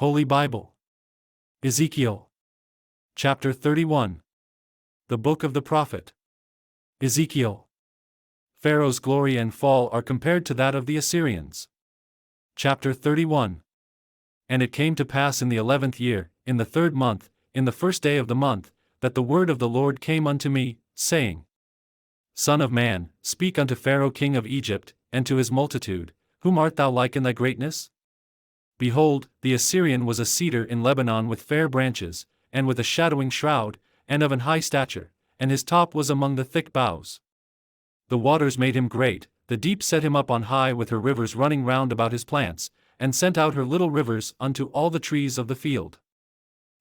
Holy Bible. Ezekiel. Chapter 31. The Book of the Prophet Ezekiel. Pharaoh's glory and fall are compared to that of the Assyrians. Chapter 31. And it came to pass in the 11th year, in the 3rd month, in the 1st day of the month, that the word of the Lord came unto me, saying, Son of man, speak unto Pharaoh king of Egypt, and to his multitude, whom art thou like in thy greatness? Behold, the Assyrian was a cedar in Lebanon with fair branches, and with a shadowing shroud, and of an high stature, and his top was among the thick boughs. The waters made him great, the deep set him up on high with her rivers running round about his plants, and sent out her little rivers unto all the trees of the field.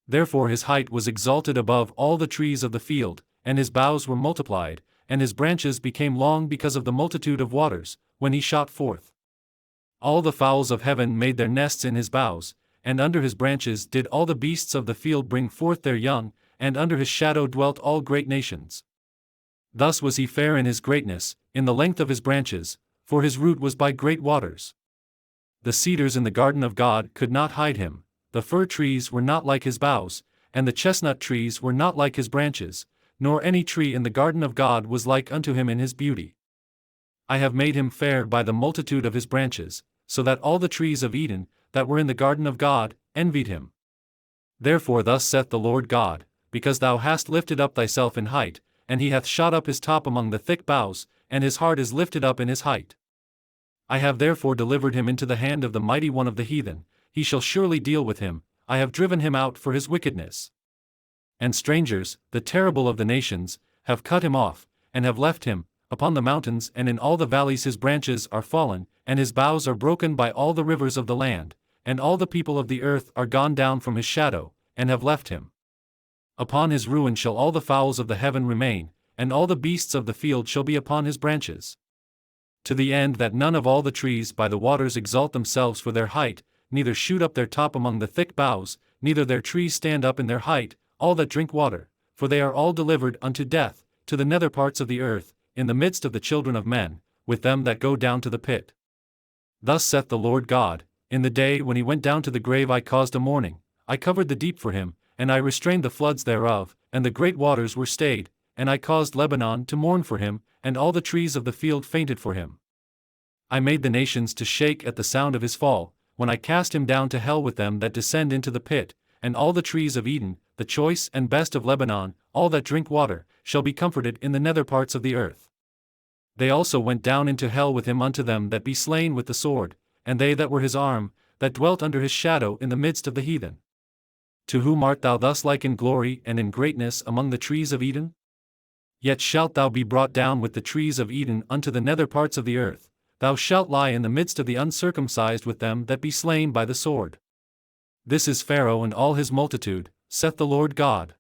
Therefore his height was exalted above all the trees of the field, and his boughs were multiplied, and his branches became long because of the multitude of waters, when he shot forth. All the fowls of heaven made their nests in his boughs, and under his branches did all the beasts of the field bring forth their young, and under his shadow dwelt all great nations. Thus was he fair in his greatness, in the length of his branches, for his root was by great waters. The cedars in the garden of God could not hide him, the fir trees were not like his boughs, and the chestnut trees were not like his branches, nor any tree in the garden of God was like unto him in his beauty. I have made him fair by the multitude of his branches, so that all the trees of Eden, that were in the garden of God, envied him. Therefore thus saith the Lord God, because thou hast lifted up thyself in height, and he hath shot up his top among the thick boughs, and his heart is lifted up in his height. I have therefore delivered him into the hand of the mighty one of the heathen, he shall surely deal with him, I have driven him out for his wickedness. And strangers, the terrible of the nations, have cut him off, and have left him, upon the mountains and in all the valleys his branches are fallen, and his boughs are broken by all the rivers of the land, and all the people of the earth are gone down from his shadow, and have left him. Upon his ruin shall all the fowls of the heaven remain, and all the beasts of the field shall be upon his branches. To the end that none of all the trees by the waters exalt themselves for their height, neither shoot up their top among the thick boughs, neither their trees stand up in their height, all that drink water, for they are all delivered unto death, to the nether parts of the earth, in the midst of the children of men, with them that go down to the pit. Thus saith the Lord God, in the day when he went down to the grave I caused a mourning, I covered the deep for him, and I restrained the floods thereof, and the great waters were stayed, and I caused Lebanon to mourn for him, and all the trees of the field fainted for him. I made the nations to shake at the sound of his fall, when I cast him down to hell with them that descend into the pit, and all the trees of Eden, the choice and best of Lebanon, all that drink water, shall be comforted in the nether parts of the earth. They also went down into hell with him unto them that be slain with the sword, and they that were his arm, that dwelt under his shadow in the midst of the heathen. To whom art thou thus like in glory and in greatness among the trees of Eden? Yet shalt thou be brought down with the trees of Eden unto the nether parts of the earth, thou shalt lie in the midst of the uncircumcised with them that be slain by the sword. This is Pharaoh and all his multitude, saith the Lord God.